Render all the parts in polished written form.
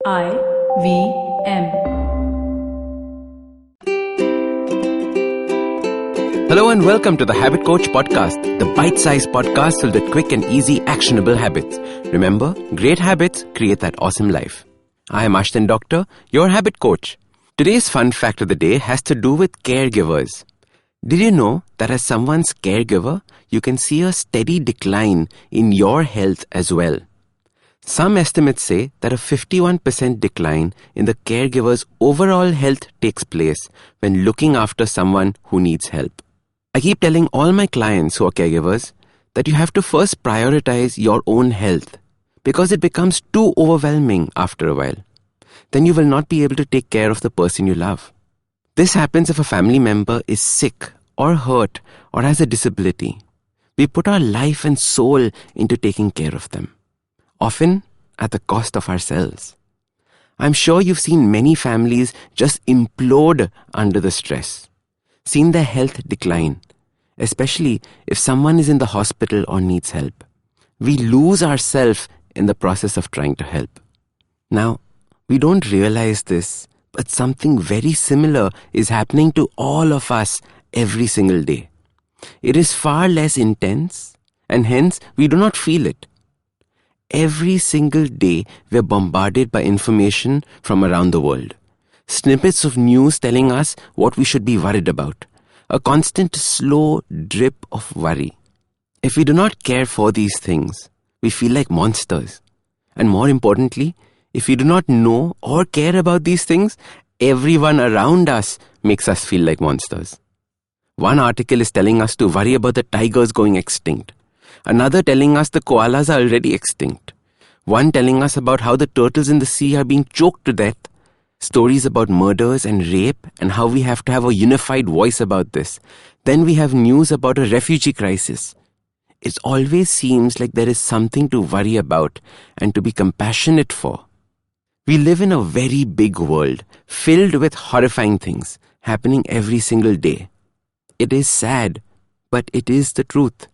IVM. Hello and welcome to the Habit Coach Podcast, the bite-sized podcast filled with quick and easy actionable habits. Remember, great habits create that awesome life. I am Ashdin Doctor, your habit coach. Today's fun fact of the day has to do with caregivers. Did you know that as someone's caregiver, you can see a steady decline in your health as well? Some estimates say that a 51% decline in the caregiver's overall health takes place when looking after someone who needs help. I keep telling all my clients who are caregivers that you have to first prioritize your own health because it becomes too overwhelming after a while. Then you will not be able to take care of the person you love. This happens if a family member is sick or hurt or has a disability. We put our life and soul into taking care of them, often at the cost of ourselves. I'm sure you've seen many families just implode under the stress, seen their health decline, especially if someone is in the hospital or needs help. We lose ourselves in the process of trying to help. Now, we don't realize this, but something very similar is happening to all of us every single day. It is far less intense, and hence we do not feel it. Every single day, we are bombarded by information from around the world. Snippets of news telling us what we should be worried about. A constant slow drip of worry. If we do not care for these things, we feel like monsters. And more importantly, if we do not know or care about these things, everyone around us makes us feel like monsters. One article is telling us to worry about the tigers going extinct. Another telling us the koalas are already extinct. One telling us about how the turtles in the sea are being choked to death. Stories about murders and rape and how we have to have a unified voice about this. Then we have news about a refugee crisis. It always seems like there is something to worry about and to be compassionate for. We live in a very big world filled with horrifying things happening every single day. It is sad, but it is the truth.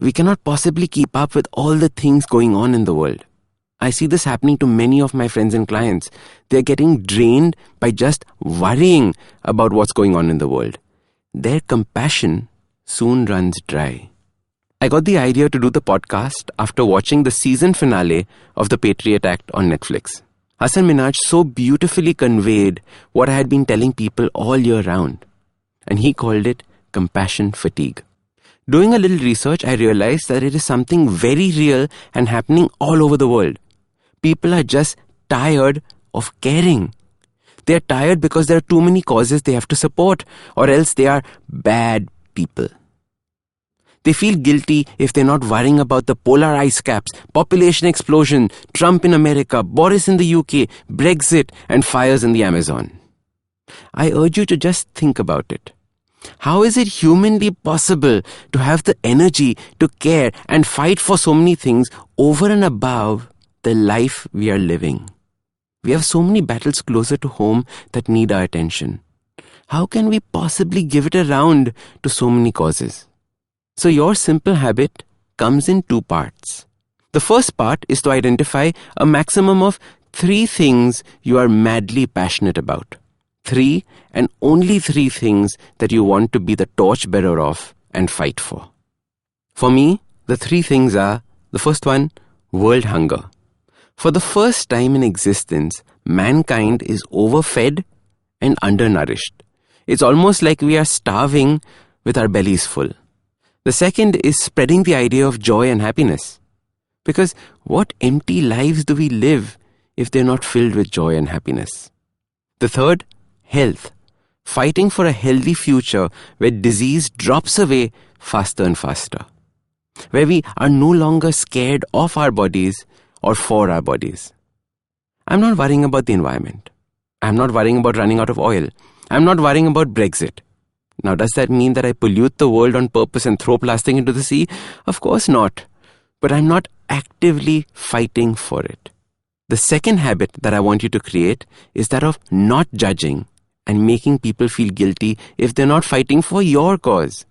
We cannot possibly keep up with all the things going on in the world. I see this happening to many of my friends and clients. They're getting drained by just worrying about what's going on in the world. Their compassion soon runs dry. I got the idea to do the podcast after watching the season finale of The Patriot Act on Netflix. Hasan Minhaj so beautifully conveyed what I had been telling people all year round, and he called it compassion fatigue. Doing a little research, I realized that it is something very real and happening all over the world. People are just tired of caring. They are tired because there are too many causes they have to support, or else they are bad people. They feel guilty if they're not worrying about the polar ice caps, population explosion, Trump in America, Boris in the UK, Brexit, and fires in the Amazon. I urge you to just think about it. How is it humanly possible to have the energy to care and fight for so many things over and above the life we are living? We have so many battles closer to home that need our attention. How can we possibly give it around to so many causes? So your simple habit comes in two parts. The first part is to identify a maximum of 3 things you are madly passionate about. 3 and only 3 things that you want to be the torchbearer of and fight for. For me, the 3 things are, the first one, world hunger. For the first time in existence, mankind is overfed and undernourished. It's almost like we are starving with our bellies full. The second is spreading the idea of joy and happiness. Because what empty lives do we live if they're not filled with joy and happiness? The third, health. Fighting for a healthy future where disease drops away faster and faster. Where we are no longer scared of our bodies or for our bodies. I'm not worrying about the environment. I'm not worrying about running out of oil. I'm not worrying about Brexit. Now, does that mean that I pollute the world on purpose and throw plastic into the sea? Of course not. But I'm not actively fighting for it. The second habit that I want you to create is that of not judging and making people feel guilty if they're not fighting for your cause.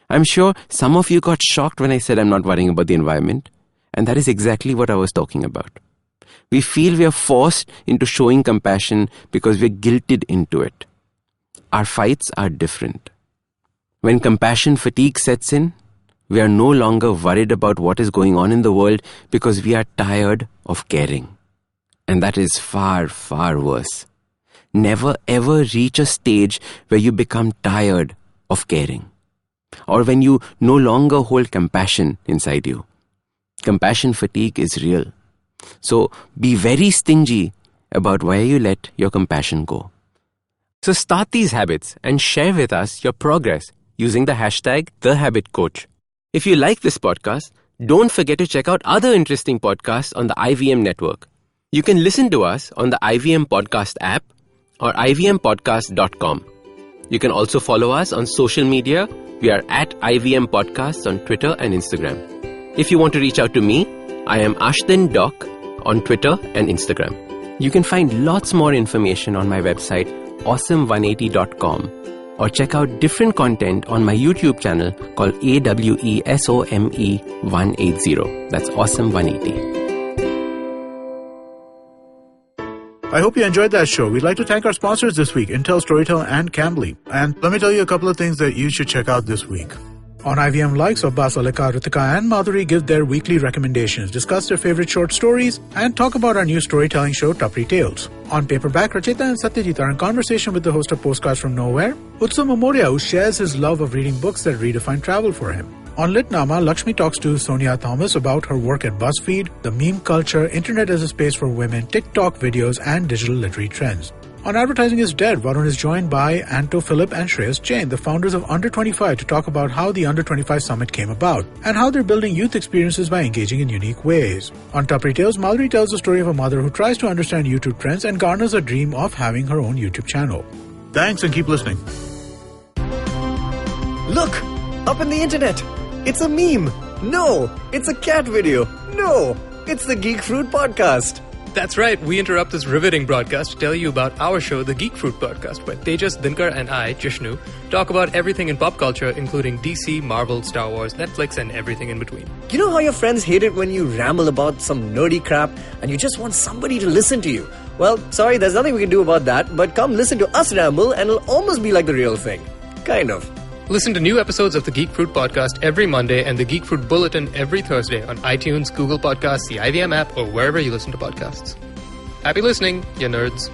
I'm sure some of you got shocked when I said I'm not worrying about the environment. And that is exactly what I was talking about. We feel we are forced into showing compassion because we're guilted into it. Our fights are different. When compassion fatigue sets in, we are no longer worried about what is going on in the world because we are tired of caring. And that is far, far worse. Never ever reach a stage where you become tired of caring, or when you no longer hold compassion inside you. Compassion fatigue is real. So be very stingy about where you let your compassion go. So start these habits and share with us your progress using the hashtag #TheHabitCoach. If you like this podcast, don't forget to check out other interesting podcasts on the IVM network. You can listen to us on the IVM Podcast app or ivmpodcast.com. You can also follow us on social media. We are at IVM Podcasts on Twitter and Instagram. If you want to reach out to me, I am Ashdin Doc on Twitter and Instagram. You can find lots more information on my website, awesome180.com, or check out different content on my YouTube channel called AWESOME180. That's Awesome 180. I hope you enjoyed that show. We'd like to thank our sponsors this week, Intel, Storytel, and Cambly. And let me tell you a couple of things that you should check out this week. On IVM Likes, Abbas, Alika, Ritika, and Madhuri give their weekly recommendations, discuss their favorite short stories, and talk about our new storytelling show, Tapri Tales. On Paperback, Rachita and Satyajit are in conversation with the host of Postcards from Nowhere, Utsav Momoria, who shares his love of reading books that redefine travel for him. On Litnama, Lakshmi talks to Sonia Thomas about her work at BuzzFeed, the meme culture, internet as a space for women, TikTok videos, and digital literary trends. On Advertising is Dead, Varun is joined by Anto Philip and Shreyas Jain, the founders of Under 25, to talk about how the Under 25 Summit came about and how they're building youth experiences by engaging in unique ways. On Tapri Tales, Madhuri tells the story of a mother who tries to understand YouTube trends and garners a dream of having her own YouTube channel. Thanks and keep listening. Look! Up in the internet! It's a meme! No! It's a cat video! No! It's the Geek Fruit Podcast! That's right, we interrupt this riveting broadcast to tell you about our show, The Geek Fruit Podcast, where Tejas, Dinkar, and I, Jishnu, talk about everything in pop culture, including DC, Marvel, Star Wars, Netflix, and everything in between. You know how your friends hate it when you ramble about some nerdy crap and you just want somebody to listen to you? Well, sorry, there's nothing we can do about that, but come listen to us ramble and it'll almost be like the real thing. Kind of. Listen to new episodes of the Geek Fruit Podcast every Monday and the Geek Fruit Bulletin every Thursday on iTunes, Google Podcasts, the IVM app, or wherever you listen to podcasts. Happy listening, you nerds.